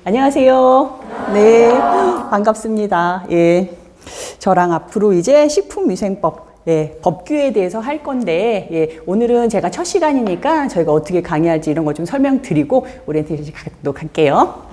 안녕하세요. 네, 반갑습니다. 예, 저랑 앞으로 이제 식품위생법, 법규에 대해서 할 건데, 오늘은 제가 첫 시간이니까 저희가 어떻게 강의할지 이런 거 좀 설명드리고 오리엔테이션 갖도록 할게요.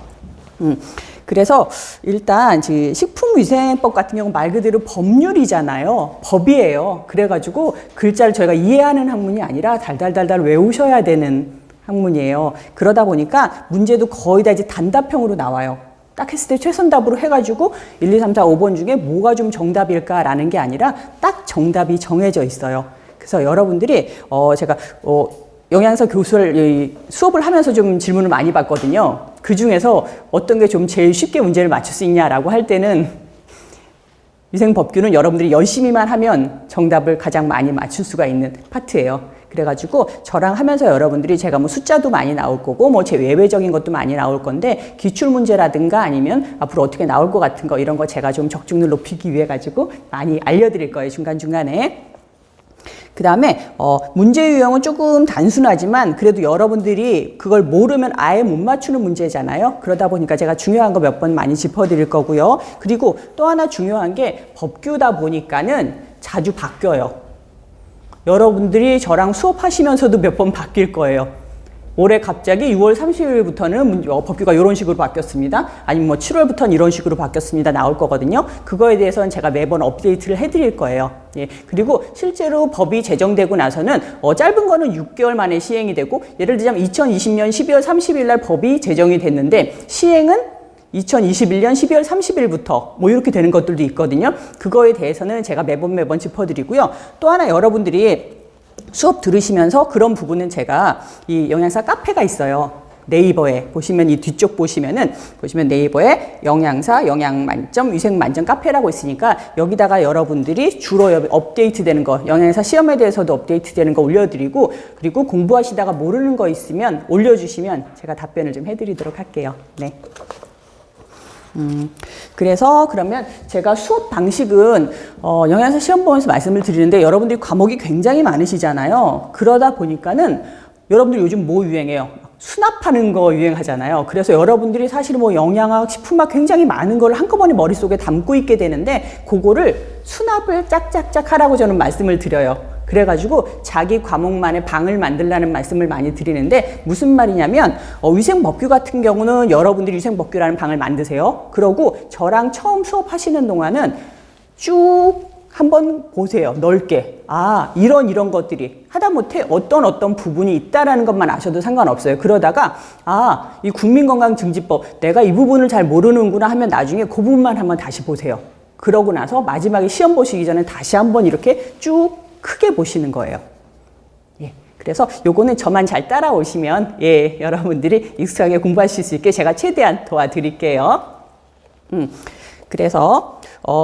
그래서 일단 식품위생법 같은 경우는 말 그대로 법률이잖아요. 법이에요. 그래가지고 글자를 저희가 이해하는 학문이 아니라 달달달달 외우셔야 되는 학문이에요. 그러다 보니까 문제도 거의 다 이제 단답형으로 나와요. 딱 했을 때 최선답으로 해가지고 1, 2, 3, 4, 5번 중에 뭐가 좀 정답일까라는 게 아니라 딱 정답이 정해져 있어요. 그래서 여러분들이 제가 영양사 교수를 수업을 하면서 좀 질문을 많이 받거든요. 그 중에서 어떤 게 좀 제일 쉽게 문제를 맞출 수 있냐라고 할 때는 위생법규는 여러분들이 열심히만 하면 정답을 가장 많이 맞출 수가 있는 파트예요. 그래가지고 저랑 하면서 여러분들이 제가 뭐 숫자도 많이 나올 거고 뭐 제 외외적인 것도 많이 나올 건데 기출문제라든가 아니면 앞으로 어떻게 나올 것 같은 거 이런 거 제가 좀 적중률 높이기 위해 가지고 많이 알려드릴 거예요. 중간중간에. 그 다음에 문제 유형은 조금 단순하지만 그래도 여러분들이 그걸 모르면 아예 못 맞추는 문제잖아요. 그러다 보니까 제가 중요한 거 몇 번 많이 짚어드릴 거고요. 그리고 또 하나 중요한 게 법규다 보니까는 자주 바뀌어요. 여러분들이 저랑 수업하시면서도 몇 번 바뀔 거예요. 올해 갑자기 6월 30일부터는 법규가 이런 식으로 바뀌었습니다. 아니면 뭐 7월부터는 이런 식으로 바뀌었습니다. 나올 거거든요. 그거에 대해서는 제가 매번 업데이트를 해드릴 거예요. 예. 그리고 실제로 법이 제정되고 나서는 짧은 거는 6개월 만에 시행이 되고 예를 들자면 2020년 12월 30일 날 법이 제정이 됐는데 시행은 2021년 12월 30일부터 뭐 이렇게 되는 것들도 있거든요. 그거에 대해서는 제가 매번 짚어드리고요. 또 하나 여러분들이 수업 들으시면서 그런 부분은 제가 이 영양사 카페가 있어요. 네이버에 보시면 이 뒤쪽 보시면 네이버에 영양사 영양만점 위생만점 카페라고 있으니까 여기다가 여러분들이 주로 업데이트 되는 거 영양사 시험에 대해서도 업데이트 되는 거 올려드리고 그리고 공부하시다가 모르는 거 있으면 올려주시면 제가 답변을 좀 해드리도록 할게요. 네. 그래서 그러면 제가 수업 방식은 영양사 시험 보면서 말씀을 드리는데 여러분들이 과목이 굉장히 많으시잖아요. 그러다 보니까는 여러분들 요즘 뭐 유행해요? 수납하는 거 유행하잖아요. 그래서 여러분들이 사실 뭐 영양학, 식품학 굉장히 많은 걸 한꺼번에 머릿속에 담고 있게 되는데 그거를 수납을 짝짝짝 하라고 저는 말씀을 드려요. 그래가지고 자기 과목만의 방을 만들라는 말씀을 많이 드리는데 무슨 말이냐면 위생법규 같은 경우는 여러분들이 위생법규라는 방을 만드세요. 그러고 저랑 처음 수업하시는 동안은 쭉 한번 보세요. 넓게. 아, 이런 것들이 하다못해 어떤 부분이 있다라는 것만 아셔도 상관없어요. 그러다가 이 국민건강증진법 내가 이 부분을 잘 모르는구나 하면 나중에 그 부분만 한번 다시 보세요. 그러고 나서 마지막에 시험 보시기 전에 다시 한번 이렇게 쭉 크게 보시는 거예요. 예. 그래서 요거는 저만 잘 따라오시면 여러분들이 익숙하게 공부하실 수 있게 제가 최대한 도와드릴게요. 그래서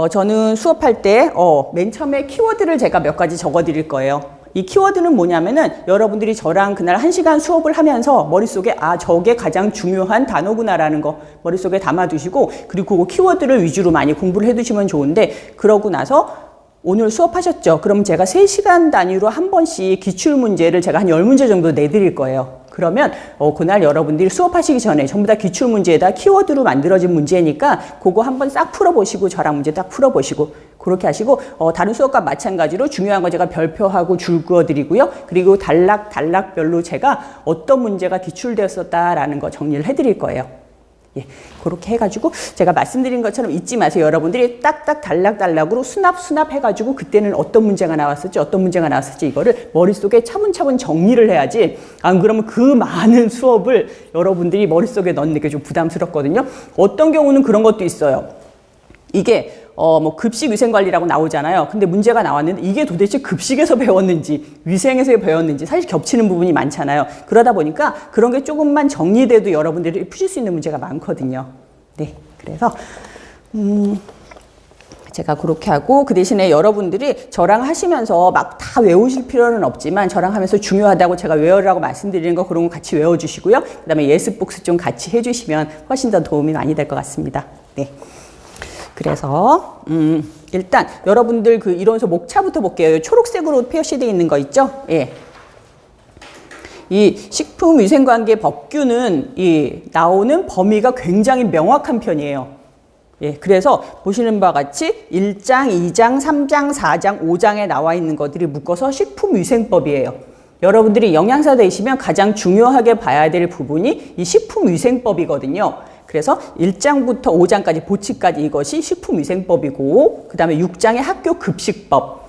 저는 수업할 때 맨 처음에 키워드를 제가 몇 가지 적어드릴 거예요. 이 키워드는 뭐냐면은 여러분들이 저랑 그날 1시간 수업을 하면서 머릿속에 저게 가장 중요한 단어구나라는 거 머릿속에 담아두시고 그리고 그 키워드를 위주로 많이 공부를 해두시면 좋은데 그러고 나서 오늘 수업하셨죠? 그럼 제가 3시간 단위로 한 번씩 기출문제를 제가 한 10문제 정도 내드릴 거예요. 그러면 그날 여러분들이 수업하시기 전에 전부 다 기출문제에다 키워드로 만들어진 문제니까 그거 한번 싹 풀어보시고 저랑 문제 딱 풀어보시고 그렇게 하시고 다른 수업과 마찬가지로 중요한 거 제가 별표하고 줄 그어드리고요. 그리고 단락별로 제가 어떤 문제가 기출되었었다라는 거 정리를 해드릴 거예요. 예, 그렇게 해가지고 제가 말씀드린 것처럼 잊지 마세요. 여러분들이 딱딱 단락으로 수납 해가지고 그때는 어떤 문제가 나왔었지 이거를 머릿속에 차분차분 정리를 해야지 안 그러면 그 많은 수업을 여러분들이 머릿속에 넣는 게 좀 부담스럽거든요. 어떤 경우는 그런 것도 있어요. 이게 뭐 급식 위생관리라고 나오잖아요. 근데 문제가 나왔는데 이게 도대체 급식에서 배웠는지 위생에서 배웠는지 사실 겹치는 부분이 많잖아요. 그러다 보니까 그런 게 조금만 정리돼도 여러분들이 푸실 수 있는 문제가 많거든요. 네, 그래서 제가 그렇게 하고 그 대신에 여러분들이 저랑 하시면서 막 다 외우실 필요는 없지만 저랑 하면서 중요하다고 제가 외우라고 말씀드리는 거 그런 거 같이 외워주시고요. 그 다음에 예습복습 좀 같이 해주시면 훨씬 더 도움이 많이 될 것 같습니다. 네. 그래서 일단 여러분들 그 이론서 목차부터 볼게요. 초록색으로 표시되어 있는 거 있죠? 예. 이 식품위생관계 법규는 이 나오는 범위가 굉장히 명확한 편이에요. 예, 그래서 보시는 바와 같이 1장, 2장, 3장, 4장, 5장에 나와 있는 것들이 묶어서 식품위생법이에요. 여러분들이 영양사 되시면 가장 중요하게 봐야 될 부분이 이 식품위생법이거든요. 그래서 1장부터 5장까지 보치까지 이것이 식품위생법이고, 그 다음에 6장의 학교급식법,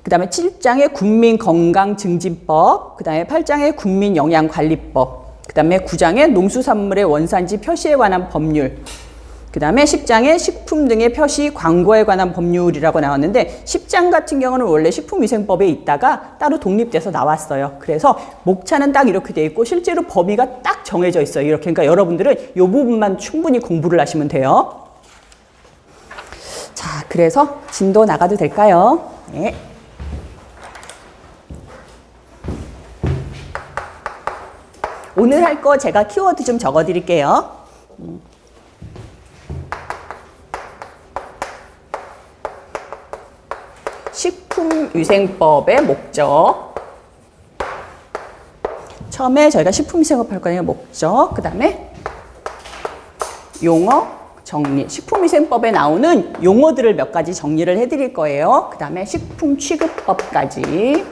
그 다음에 7장의 국민건강증진법, 그 다음에 8장의 국민영양관리법, 그 다음에 9장의 농수산물의 원산지 표시에 관한 법률, 그 다음에 10장의 식품 등의 표시 광고에 관한 법률이라고 나왔는데 10장 같은 경우는 원래 식품위생법에 있다가 따로 독립돼서 나왔어요. 그래서 목차는 딱 이렇게 돼 있고 실제로 범위가 딱 정해져 있어요. 이렇게. 그러니까 여러분들은 이 부분만 충분히 공부를 하시면 돼요. 자, 그래서 진도 나가도 될까요? 네. 오늘 할 거 제가 키워드 좀 적어 드릴게요. 식품위생법의 목적. 처음에 저희가 식품위생법 할 거니까 목적, 그 다음에 용어 정리. 식품위생법에 나오는 용어들을 몇 가지 정리를 해드릴 거예요. 그 다음에 식품취급법까지.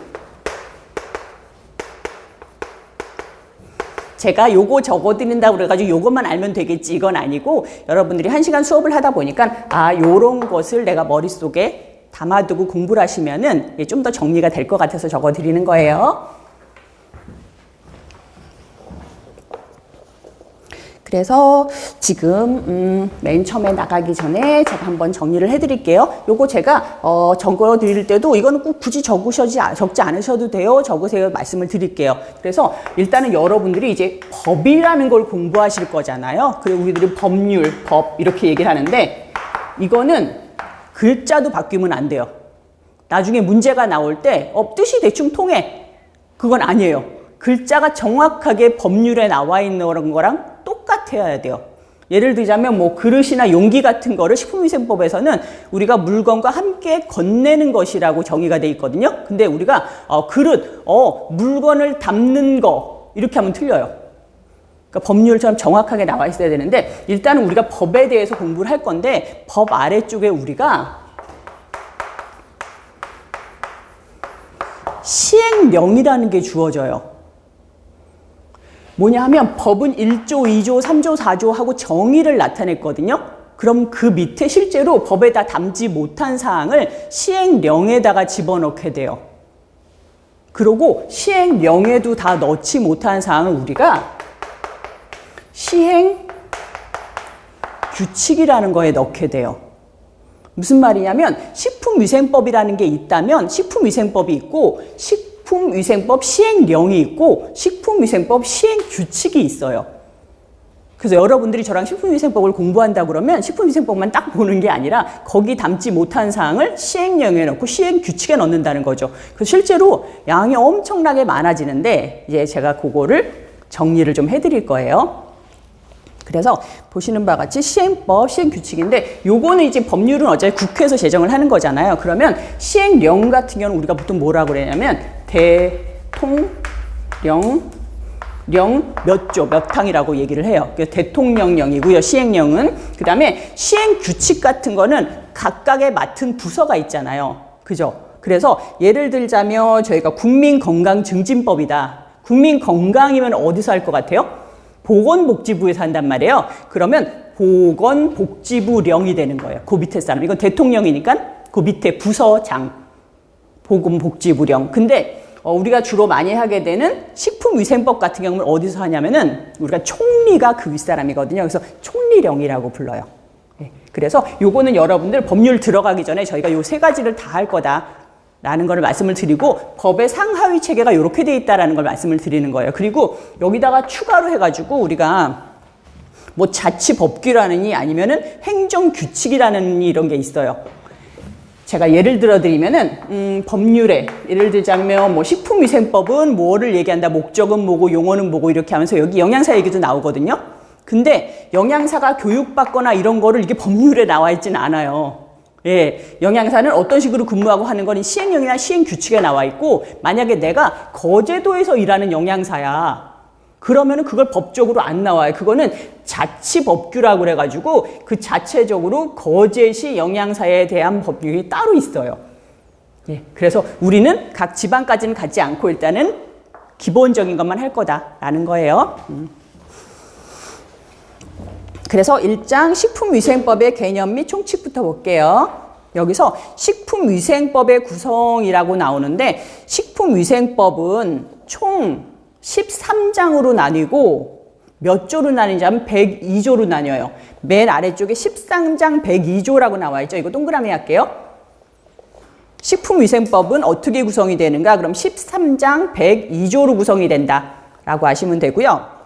제가 요거 적어드린다고 그래가지고 요것만 알면 되겠지 이건 아니고 여러분들이 1시간 수업을 하다 보니까 아 요런 것을 내가 머릿속에 담아두고 공부를 하시면은 좀 더 정리가 될 것 같아서 적어드리는 거예요. 그래서 지금 맨 처음에 나가기 전에 제가 한번 정리를 해드릴게요. 요거 제가 적어드릴 때도 이거는 꼭 굳이 적지 않으셔도 돼요. 적으세요 말씀을 드릴게요. 그래서 일단은 여러분들이 이제 법이라는 걸 공부하실 거잖아요. 그리고 우리들이 법률, 법 이렇게 얘기를 하는데 이거는 글자도 바뀌면 안 돼요. 나중에 문제가 나올 때 뜻이 대충 통해. 그건 아니에요. 글자가 정확하게 법률에 나와 있는 거랑 똑같아야 돼요. 예를 들자면 뭐 그릇이나 용기 같은 거를 식품위생법에서는 우리가 물건과 함께 건네는 것이라고 정의가 돼 있거든요. 근데 우리가 그릇, 물건을 담는 거 이렇게 하면 틀려요. 그러니까 법률처럼 정확하게 나와 있어야 되는데 일단은 우리가 법에 대해서 공부를 할 건데 법 아래쪽에 우리가 시행령이라는 게 주어져요. 뭐냐 하면 법은 1조, 2조, 3조, 4조 하고 정의를 나타냈거든요. 그럼 그 밑에 실제로 법에다 담지 못한 사항을 시행령에다가 집어넣게 돼요. 그리고 시행령에도 다 넣지 못한 사항을 우리가 시행 규칙이라는 거에 넣게 돼요. 무슨 말이냐면 식품위생법이라는 게 있다면 식품위생법이 있고 식품위생법 시행령이 있고 식품위생법 시행규칙이 있어요. 그래서 여러분들이 저랑 식품위생법을 공부한다 그러면 식품위생법만 딱 보는 게 아니라 거기 담지 못한 사항을 시행령에 넣고 시행규칙에 넣는다는 거죠. 그래서 실제로 양이 엄청나게 많아지는데 이제 제가 그거를 정리를 좀 해드릴 거예요. 그래서 보시는 바와 같이 시행법, 시행규칙인데 요거는 이제 법률은 어차피 국회에서 제정을 하는 거잖아요. 그러면 시행령 같은 경우는 우리가 보통 뭐라고 그러냐면 대통령 몇 조, 몇 항이라고 얘기를 해요. 대통령령이고요. 시행령은. 그 다음에 시행규칙 같은 거는 각각의 맡은 부서가 있잖아요. 그죠? 그래서 예를 들자면 저희가 국민건강증진법이다. 국민건강이면 어디서 할 것 같아요? 보건복지부에서 한단 말이에요. 그러면 보건복지부령이 되는 거예요. 그 밑에 사람. 이건 대통령이니까 그 밑에 부서장. 보건복지부령. 근데 우리가 주로 많이 하게 되는 식품위생법 같은 경우는 어디서 하냐면은 우리가 총리가 그 윗사람이거든요. 그래서 총리령이라고 불러요. 그래서 요거는 여러분들 법률 들어가기 전에 저희가 요 세 가지를 다 할 거다. 라는 걸 말씀을 드리고 법의 상하위 체계가 이렇게 돼 있다라는 걸 말씀을 드리는 거예요. 그리고 여기다가 추가로 해가지고 우리가 뭐 자치법규라느니 아니면은 행정규칙이라는 이런 게 있어요. 제가 예를 들어 드리면은 법률에 예를 들자면 뭐 식품위생법은 뭐를 얘기한다, 목적은 뭐고 용어는 뭐고 이렇게 하면서 여기 영양사 얘기도 나오거든요. 근데 영양사가 교육받거나 이런 거를 이게 법률에 나와 있지는 않아요. 예, 영양사는 어떤 식으로 근무하고 하는 건 시행령이나 시행규칙에 나와 있고, 만약에 내가 거제도에서 일하는 영양사야. 그러면은 그걸 법적으로 안 나와요. 그거는 자치법규라고 그래가지고 그 자체적으로 거제시 영양사에 대한 법률이 따로 있어요. 예, 그래서 우리는 각 지방까지는 가지 않고 일단은 기본적인 것만 할 거다라는 거예요. 그래서 1장 식품위생법의 개념 및 총칙부터 볼게요. 여기서 식품위생법의 구성이라고 나오는데, 식품위생법은 총 13장으로 나뉘고 몇 조로 나뉘는지 하면 102조로 나뉘어요. 맨 아래쪽에 13장 102조라고 나와 있죠. 이거 동그라미 할게요. 식품위생법은 어떻게 구성이 되는가? 그럼 13장 102조로 구성이 된다라고 하시면 되고요.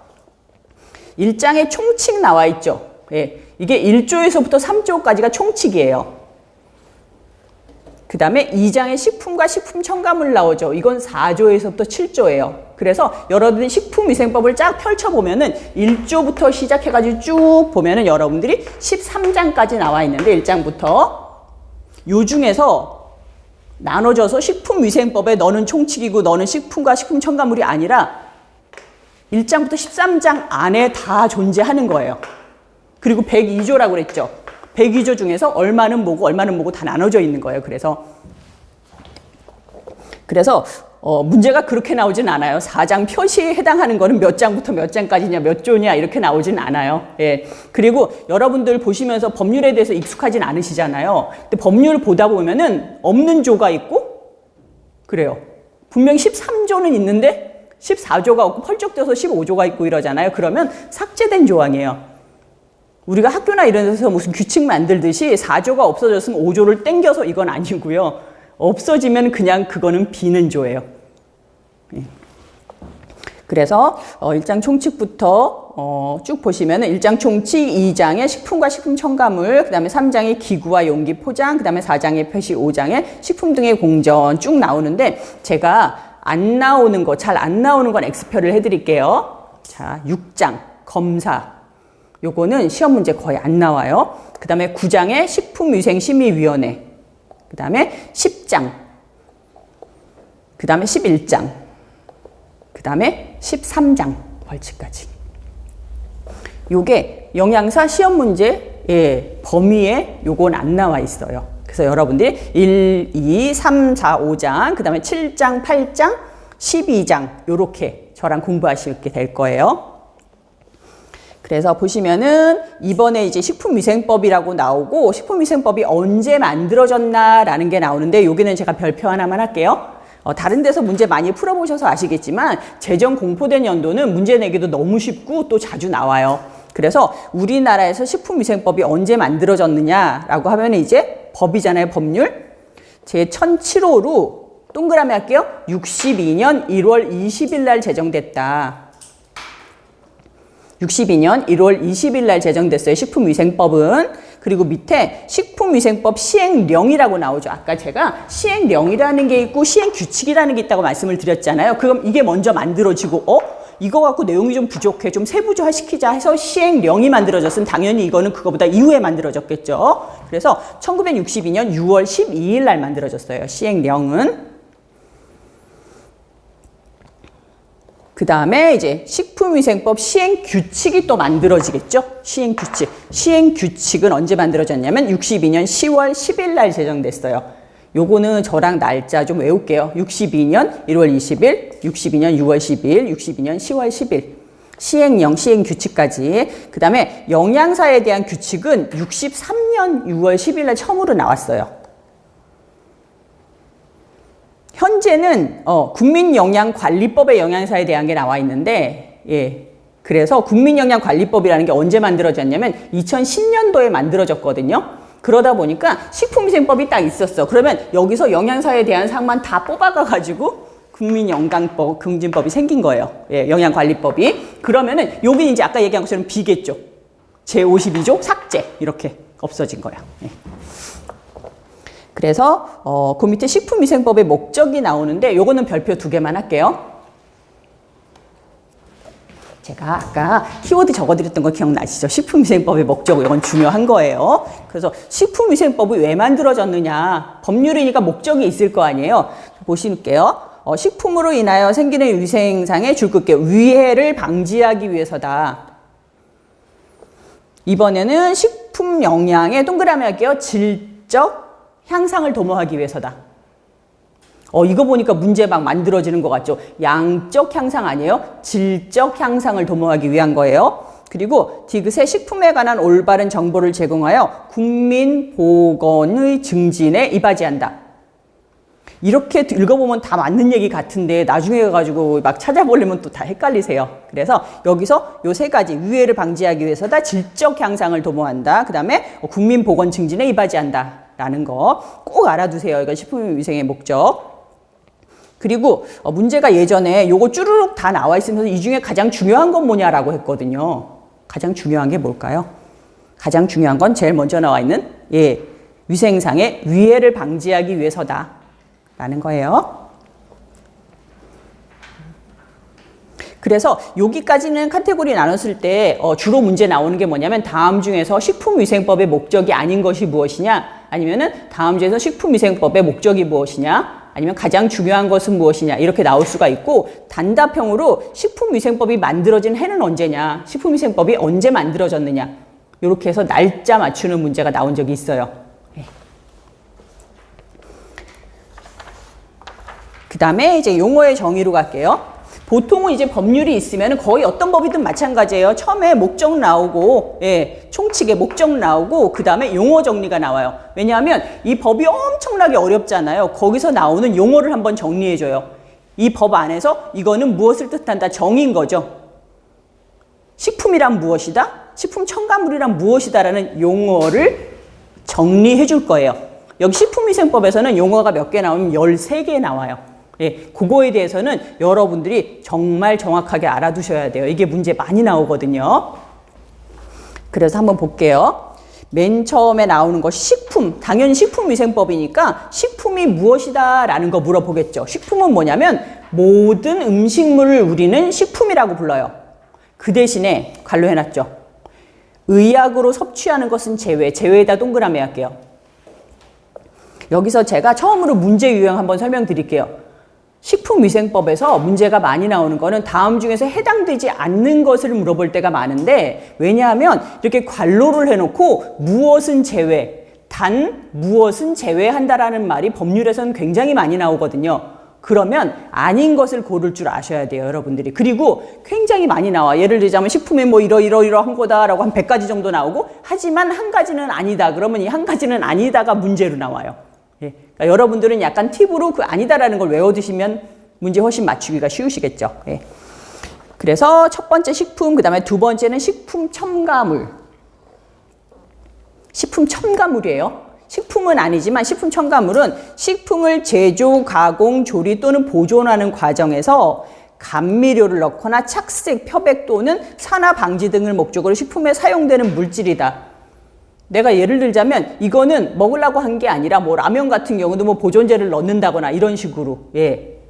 1장에 총칙 나와 있죠. 예, 이게 1조에서부터 3조까지가 총칙이에요. 그 다음에 2장에 식품과 식품 첨가물 나오죠. 이건 4조에서부터 7조예요. 그래서 여러분들이 식품위생법을 쫙 펼쳐보면은 1조부터 시작해가지고 쭉 보면은 여러분들이 13장까지 나와 있는데, 1장부터 요 중에서 나눠져서 식품위생법에 너는 총칙이고 너는 식품과 식품 첨가물이 아니라 1장부터 13장 안에 다 존재하는 거예요. 그리고 102조라고 그랬죠. 102조 중에서 얼마는 뭐고 다 나눠져 있는 거예요. 그래서 문제가 그렇게 나오진 않아요. 4장 표시에 해당하는 거는 몇 장부터 몇 장까지냐, 몇 조냐 이렇게 나오진 않아요. 예. 그리고 여러분들 보시면서 법률에 대해서 익숙하진 않으시잖아요. 근데 법률을 보다 보면은 없는 조가 있고 그래요. 분명히 13조는 있는데 14조가 없고 펄쩍 뛰어서 15조가 있고 이러잖아요. 그러면 삭제된 조항이에요. 우리가 학교나 이런 데서 무슨 규칙 만들듯이 4조가 없어졌으면 5조를 땡겨서 이건 아니고요. 없어지면 그냥 그거는 비는 조예요. 그래서 1장 총칙부터 쭉 보시면 1장 총칙, 2장에 식품과 식품 첨가물, 그 다음에 3장에 기구와 용기 포장, 그 다음에 4장에 표시, 5장에 식품 등의 공전 쭉 나오는데, 제가 잘 안 나오는 건 X표를 해드릴게요. 자, 6장 검사. 요거는 시험 문제 거의 안 나와요. 그 다음에 9장에 식품위생심의위원회. 그 다음에 10장. 그 다음에 11장. 그 다음에 13장 벌칙까지. 요게 영양사 시험 문제의 범위에 요건 안 나와 있어요. 그래서 여러분들이 1, 2, 3, 4, 5장, 그 다음에 7장, 8장, 12장 요렇게 저랑 공부하시게 될 거예요. 그래서 보시면은 이번에 이제 식품위생법이라고 나오고, 식품위생법이 언제 만들어졌나라는 게 나오는데, 여기는 제가 별표 하나만 할게요. 다른 데서 문제 많이 풀어보셔서 아시겠지만 재정 공포된 연도는 문제 내기도 너무 쉽고 또 자주 나와요. 그래서 우리나라에서 식품위생법이 언제 만들어졌느냐라고 하면 이제 법이잖아요, 법률. 제 1007호로 동그라미 할게요. 62년 1월 20일 날 제정됐다. 62년 1월 20일 날 제정됐어요, 식품위생법은. 그리고 밑에 식품위생법 시행령이라고 나오죠. 아까 제가 시행령이라는 게 있고 시행규칙이라는 게 있다고 말씀을 드렸잖아요. 그럼 이게 먼저 만들어지고 이거 갖고 내용이 좀 부족해, 좀 세부조화 시키자 해서 시행령이 만들어졌으면 당연히 이거는 그거보다 이후에 만들어졌겠죠. 그래서 1962년 6월 12일 날 만들어졌어요, 시행령은. 그 다음에 이제 식품위생법 시행규칙이 또 만들어지겠죠. 시행규칙. 시행규칙은 언제 만들어졌냐면 62년 10월 10일 날 제정됐어요. 요거는 저랑 날짜 좀 외울게요. 62년 1월 20일, 62년 6월 12일, 62년 10월 10일. 시행령, 시행규칙까지. 그 다음에 영양사에 대한 규칙은 63년 6월 10일 날 처음으로 나왔어요. 현재는 국민영양관리법의 영양사에 대한 게 나와 있는데, 그래서 국민영양관리법이라는 게 언제 만들어졌냐면 2010년도에 만들어졌거든요. 그러다 보니까 식품위생법이 딱 있었어. 그러면 여기서 영양사에 대한 사항만 다 뽑아가가지고 국민영양법, 금진법이 생긴 거예요. 영양관리법이. 그러면은 여기 이제 아까 얘기한 것처럼 비겠죠. 제52조 삭제 이렇게 없어진 거야. 그래서 그 밑에 식품위생법의 목적이 나오는데 요거는 별표 2개만 할게요. 제가 아까 키워드 적어드렸던 거 기억나시죠? 식품위생법의 목적, 이건 중요한 거예요. 그래서 식품위생법이 왜 만들어졌느냐? 법률이니까 목적이 있을 거 아니에요. 보실게요. 식품으로 인하여 생기는 위생상의 줄긋게 위해를 방지하기 위해서다. 이번에는 식품 영양의 동그라미 할게요. 질적 향상을 도모하기 위해서다. 이거 보니까 문제 막 만들어지는 것 같죠? 양적 향상 아니에요? 질적 향상을 도모하기 위한 거예요. 그리고 디귿의 식품에 관한 올바른 정보를 제공하여 국민 보건의 증진에 이바지한다. 이렇게 읽어보면 다 맞는 얘기 같은데 나중에 가지고 막 찾아보려면 또 다 헷갈리세요. 그래서 여기서 요 세 가지 위해를 방지하기 위해서다. 질적 향상을 도모한다. 그 다음에 국민 보건 증진에 이바지한다. 라는 거 꼭 알아두세요. 이건 식품위생의 목적. 그리고 문제가 예전에 요거 쭈루룩 다 나와 있으면서 이 중에 가장 중요한 건 뭐냐라고 했거든요. 가장 중요한 게 뭘까요? 가장 중요한 건 제일 먼저 나와 있는 위생상의 위해를 방지하기 위해서다 라는 거예요. 그래서 여기까지는 카테고리 나눴을 때 주로 문제 나오는 게 뭐냐면 다음 중에서 식품위생법의 목적이 아닌 것이 무엇이냐, 아니면은 다음 중에서 식품위생법의 목적이 무엇이냐, 아니면 가장 중요한 것은 무엇이냐, 이렇게 나올 수가 있고, 단답형으로 식품위생법이 만들어진 해는 언제냐, 식품위생법이 언제 만들어졌느냐, 이렇게 해서 날짜 맞추는 문제가 나온 적이 있어요. 그 다음에 이제 용어의 정의로 갈게요. 보통은 이제 법률이 있으면 거의 어떤 법이든 마찬가지예요. 처음에 목적 나오고, 총칙에 목적 나오고, 그 다음에 용어 정리가 나와요. 왜냐하면 이 법이 엄청나게 어렵잖아요. 거기서 나오는 용어를 한번 정리해줘요. 이 법 안에서 이거는 무엇을 뜻한다, 정의인 거죠. 식품이란 무엇이다? 식품 첨가물이란 무엇이다라는 용어를 정리해 줄 거예요. 여기 식품위생법에서는 용어가 몇 개 나오면 13개 나와요. 그거에 대해서는 여러분들이 정말 정확하게 알아두셔야 돼요. 이게 문제 많이 나오거든요. 그래서 한번 볼게요. 맨 처음에 나오는 거 식품, 당연히 식품위생법이니까 식품이 무엇이다 라는 거 물어보겠죠. 식품은 뭐냐면 모든 음식물을 우리는 식품이라고 불러요. 그 대신에 관로 해놨죠. 의약으로 섭취하는 것은 제외, 제외에다 동그라미 할게요. 여기서 제가 처음으로 문제 유형 한번 설명드릴게요. 식품위생법에서 문제가 많이 나오는 거는 다음 중에서 해당되지 않는 것을 물어볼 때가 많은데, 왜냐하면 이렇게 괄호를 해놓고 무엇은 제외, 단 무엇은 제외한다라는 말이 법률에서는 굉장히 많이 나오거든요. 그러면 아닌 것을 고를 줄 아셔야 돼요, 여러분들이. 그리고 굉장히 많이 나와. 예를 들자면 식품에 뭐 이러이러한 거다라고 한 100가지 정도 나오고, 하지만 한 가지는 아니다. 그러면 이 한 가지는 아니다가 문제로 나와요. 그러니까 여러분들은 약간 팁으로 그 아니다라는 걸 외워두시면 문제 훨씬 맞추기가 쉬우시겠죠. 그래서 첫 번째 식품, 그 다음에 두 번째는 식품 첨가물. 식품 첨가물이에요. 식품은 아니지만 식품 첨가물은 식품을 제조, 가공, 조리 또는 보존하는 과정에서 감미료를 넣거나 착색,漂백 또는 산화 방지 등을 목적으로 식품에 사용되는 물질이다. 내가 예를 들자면 이거는 먹으려고 한 게 아니라 뭐 라면 같은 경우도 뭐 보존제를 넣는다거나 이런 식으로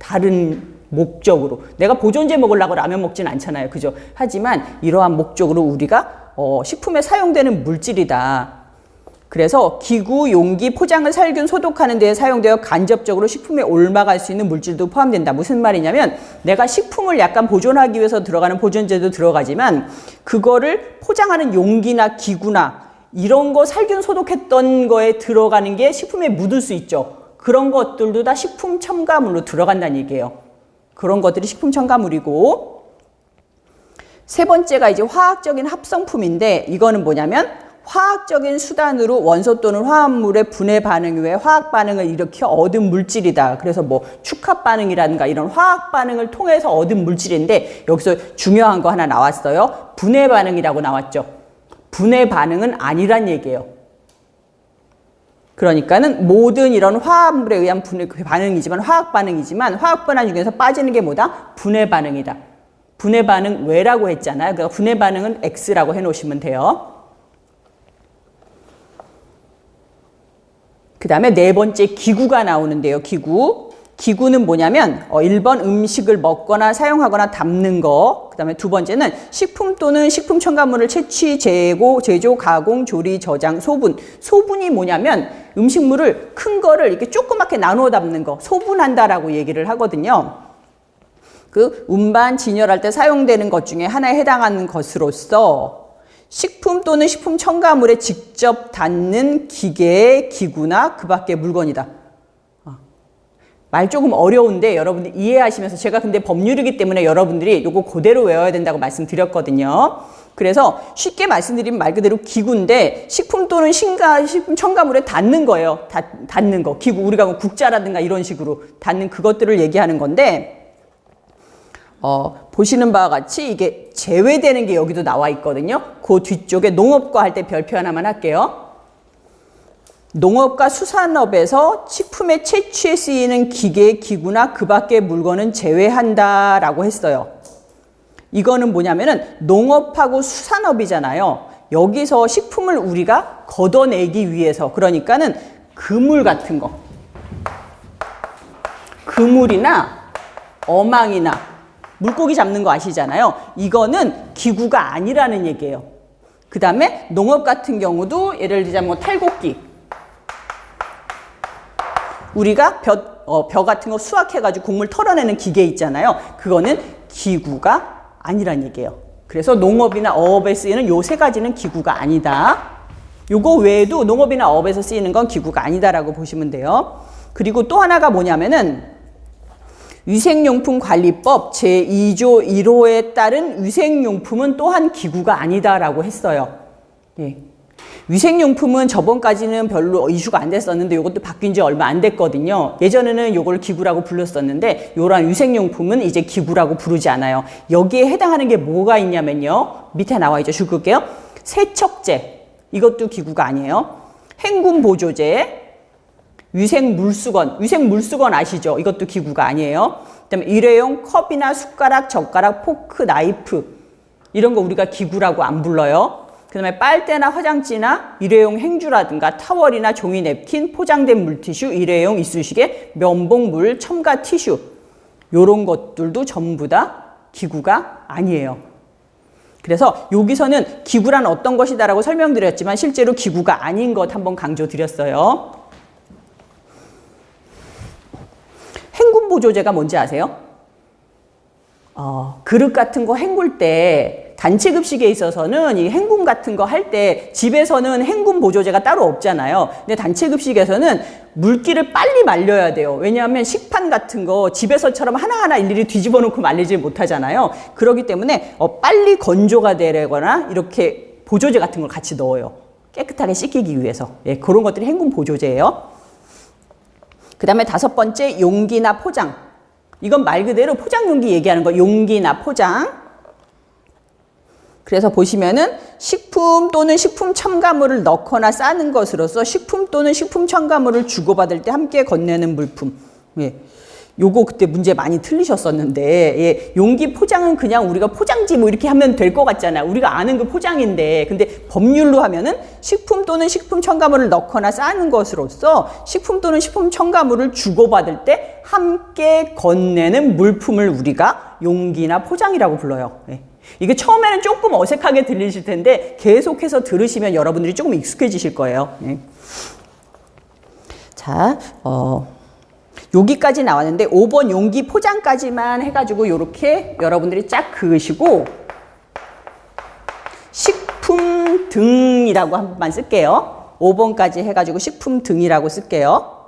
다른 목적으로, 내가 보존제 먹으려고 라면 먹진 않잖아요. 그죠? 하지만 이러한 목적으로 우리가 식품에 사용되는 물질이다. 그래서 기구, 용기, 포장을 살균, 소독하는 데 사용되어 간접적으로 식품에 옮아갈 수 있는 물질도 포함된다. 무슨 말이냐면 내가 식품을 약간 보존하기 위해서 들어가는 보존제도 들어가지만 그거를 포장하는 용기나 기구나 이런 거 살균 소독했던 거에 들어가는 게 식품에 묻을 수 있죠. 그런 것들도 다 식품 첨가물로 들어간다는 얘기예요. 그런 것들이 식품 첨가물이고, 세 번째가 이제 화학적인 합성품인데, 이거는 뭐냐면 화학적인 수단으로 원소 또는 화합물의 분해 반응 외에 화학 반응을 일으켜 얻은 물질이다. 그래서 뭐 축합 반응이라든가 이런 화학 반응을 통해서 얻은 물질인데, 여기서 중요한 거 하나 나왔어요. 분해 반응이라고 나왔죠. 분해 반응은 아니란 얘기예요. 그러니까는 모든 이런 화합물에 의한 분해 반응이지만, 화학 반응이지만, 화학 반응 중에서 빠지는 게 뭐다? 분해 반응이다. 분해 반응 왜라고 했잖아요. 그러니까 분해 반응은 X라고 해놓으시면 돼요. 그 다음에 네 번째 기구가 나오는데요. 기구. 기구는 뭐냐면 1번 음식을 먹거나 사용하거나 담는 거, 그 다음에 두 번째는 식품 또는 식품 첨가물을 채취, 재고, 제조, 가공, 조리, 저장, 소분. 소분이 뭐냐면 음식물을 큰 거를 이렇게 조그맣게 나누어 담는 거, 소분한다라고 얘기를 하거든요. 그 운반, 진열할 때 사용되는 것 중에 하나에 해당하는 것으로서 식품 또는 식품 첨가물에 직접 닿는 기계, 기구나 그 밖의 물건이다. 말 조금 어려운데 여러분들 이해하시면서, 제가 근데 법률이기 때문에 여러분들이 요거 그대로 외워야 된다고 말씀드렸거든요. 그래서 쉽게 말씀드리면 말 그대로 기구인데 식품 또는 식품 첨가물에 닿는 거예요. 닿는 거. 기구, 우리가 뭐 국자라든가 이런 식으로 닿는 그것들을 얘기하는 건데, 보시는 바와 같이 이게 제외되는 게 여기도 나와 있거든요. 그 뒤쪽에 농업과 할 때 별표 하나만 할게요. 농업과 수산업에서 식품의 채취에 쓰이는 기계, 기구나 그 밖의 물건은 제외한다라고 했어요. 이거는 뭐냐면은 농업하고 수산업이잖아요. 여기서 식품을 우리가 걷어내기 위해서, 그러니까는 그물 같은 거, 그물이나 어망이나 물고기 잡는 거 아시잖아요. 이거는 기구가 아니라는 얘기예요. 그 다음에 농업 같은 경우도 예를 들자면 뭐 탈곡기, 우리가 벼 같은 거 수확해가지고 곡물 털어내는 기계 있잖아요. 그거는 기구가 아니란 얘기예요. 그래서 농업이나 어업에 쓰이는 요 세 가지는 기구가 아니다. 요거 외에도 농업이나 어업에서 쓰이는 건 기구가 아니다라고 보시면 돼요. 그리고 또 하나가 뭐냐면은 위생용품 관리법 제2조 1호에 따른 위생용품은 또한 기구가 아니다라고 했어요. 예. 위생용품은 저번까지는 별로 이슈가 안 됐었는데 이것도 바뀐 지 얼마 안 됐거든요. 예전에는 이걸 기구라고 불렀었는데 이러한 위생용품은 이제 기구라고 부르지 않아요. 여기에 해당하는 게 뭐가 있냐면요. 밑에 나와 있죠. 줄 끌게요. 세척제, 이것도 기구가 아니에요. 행군보조제, 위생물수건, 위생물수건 아시죠? 이것도 기구가 아니에요. 그다음에 일회용 컵이나 숟가락, 젓가락, 포크, 나이프, 이런 거 우리가 기구라고 안 불러요. 그 다음에 빨대나 화장지나 일회용 행주라든가 타월이나 종이 냅킨, 포장된 물티슈, 일회용 이쑤시개, 면봉물, 첨가 티슈, 요런 것들도 전부 다 기구가 아니에요. 그래서 여기서는 기구란 어떤 것이다라고 설명드렸지만 실제로 기구가 아닌 것 한번 강조드렸어요. 행군보조제가 뭔지 아세요? 그릇 같은 거 헹굴 때 단체 급식에 있어서는 이 행군 같은 거 할 때 집에서는 행군 보조제가 따로 없잖아요. 근데 단체 급식에서는 물기를 빨리 말려야 돼요. 왜냐하면 식판 같은 거 집에서처럼 하나하나 일일이 뒤집어 놓고 말리지 못하잖아요. 그렇기 때문에 빨리 건조가 되거나 이렇게 보조제 같은 걸 같이 넣어요. 깨끗하게 씻기기 위해서. 예, 그런 것들이 행군 보조제예요. 그 다음에 5번째, 용기나 포장. 이건 말 그대로 포장 용기 얘기하는 거, 용기나 포장. 그래서 보시면은 식품 또는 식품 첨가물을 넣거나 싸는 것으로서 식품 또는 식품 첨가물을 주고받을 때 함께 건네는 물품. 예. 요거 그때 문제 많이 틀리셨었는데, 예. 용기 포장은 그냥 우리가 포장지 뭐 이렇게 하면 될 것 같잖아요. 우리가 아는 그 포장인데, 근데 법률로 하면은 식품 또는 식품 첨가물을 넣거나 싸는 것으로서 식품 또는 식품 첨가물을 주고받을 때 함께 건네는 물품을 우리가 용기나 포장이라고 불러요. 예. 이게 처음에는 조금 어색하게 들리실 텐데 계속해서 들으시면 여러분들이 조금 익숙해지실 거예요. 네. 자, 여기까지 나왔는데 5번 용기 포장까지만 해가지고 이렇게 여러분들이 쫙 그으시고 식품 등이라고 한 번만 쓸게요. 5번까지 해가지고 식품 등이라고 쓸게요.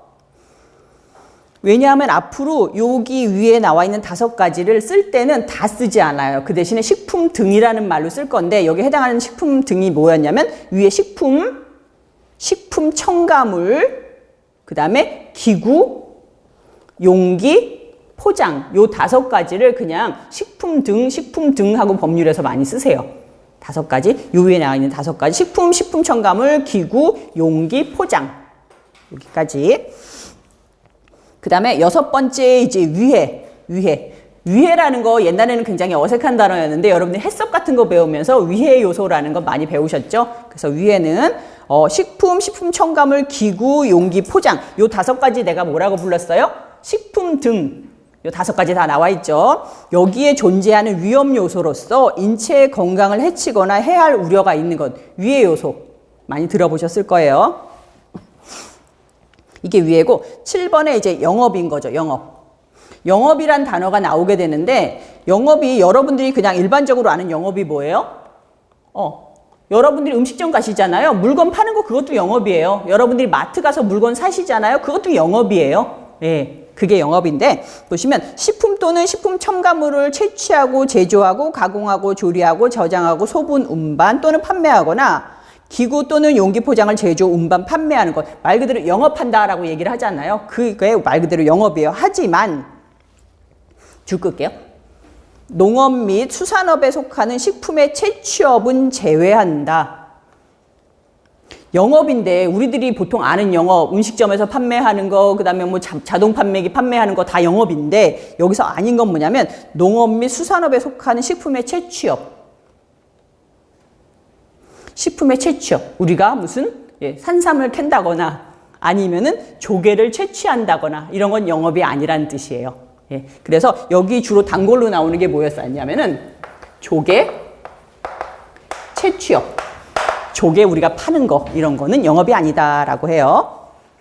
왜냐하면 앞으로 여기 위에 나와 있는 5가지를 쓸 때는 다 쓰지 않아요. 그 대신에 식품 등이라는 말로 쓸 건데 여기 해당하는 식품 등이 뭐였냐면 위에 식품, 식품 첨가물, 그 다음에 기구, 용기, 포장, 요 5가지를 그냥 식품 등 하고 법률에서 많이 쓰세요. 5가지, 요 위에 나와 있는 5가지. 식품, 식품 첨가물, 기구, 용기, 포장. 여기까지. 그 다음에 6번째 이제 위해라는 거 옛날에는 굉장히 어색한 단어였는데 여러분들 해썹 같은 거 배우면서 위해 요소라는 거 많이 배우셨죠? 그래서 위해는 식품, 식품 첨가물, 기구, 용기, 포장 요 5가지 내가 뭐라고 불렀어요? 식품 등 요 5가지 다 나와 있죠. 여기에 존재하는 위험 요소로서 인체의 건강을 해치거나 해할 우려가 있는 것. 위해 요소. 많이 들어보셨을 거예요. 이게 위해고 7번에 이제 영업인 거죠. 영업. 영업이란 단어가 나오게 되는데 영업이 여러분들이 그냥 일반적으로 아는 영업이 뭐예요? 여러분들이 음식점 가시잖아요. 물건 파는 거 그것도 영업이에요. 여러분들이 마트 가서 물건 사시잖아요. 그것도 영업이에요. 예. 그게 영업인데 보시면 식품 또는 식품 첨가물을 채취하고 제조하고 가공하고 조리하고 저장하고 소분, 운반 또는 판매하거나 기구 또는 용기 포장을 제조, 운반, 판매하는 것. 말 그대로 영업한다라고 얘기를 하잖아요. 그게 말 그대로 영업이에요. 하지만 줄 끌게요. 농업 및 수산업에 속하는 식품의 채취업은 제외한다. 영업인데 우리들이 보통 아는 영업, 음식점에서 판매하는 거, 그다음에 뭐 자동 판매기 판매하는 거 다 영업인데 여기서 아닌 건 뭐냐면 농업 및 수산업에 속하는 식품의 채취업. 식품의 채취업. 우리가 무슨 산삼을 캔다거나 아니면은 조개를 채취한다거나 이런 건 영업이 아니라는 뜻이에요. 예. 그래서 여기 주로 단골로 나오는 게 뭐였냐면은 조개 채취업. 조개 우리가 파는 거 이런 거는 영업이 아니다라고 해요.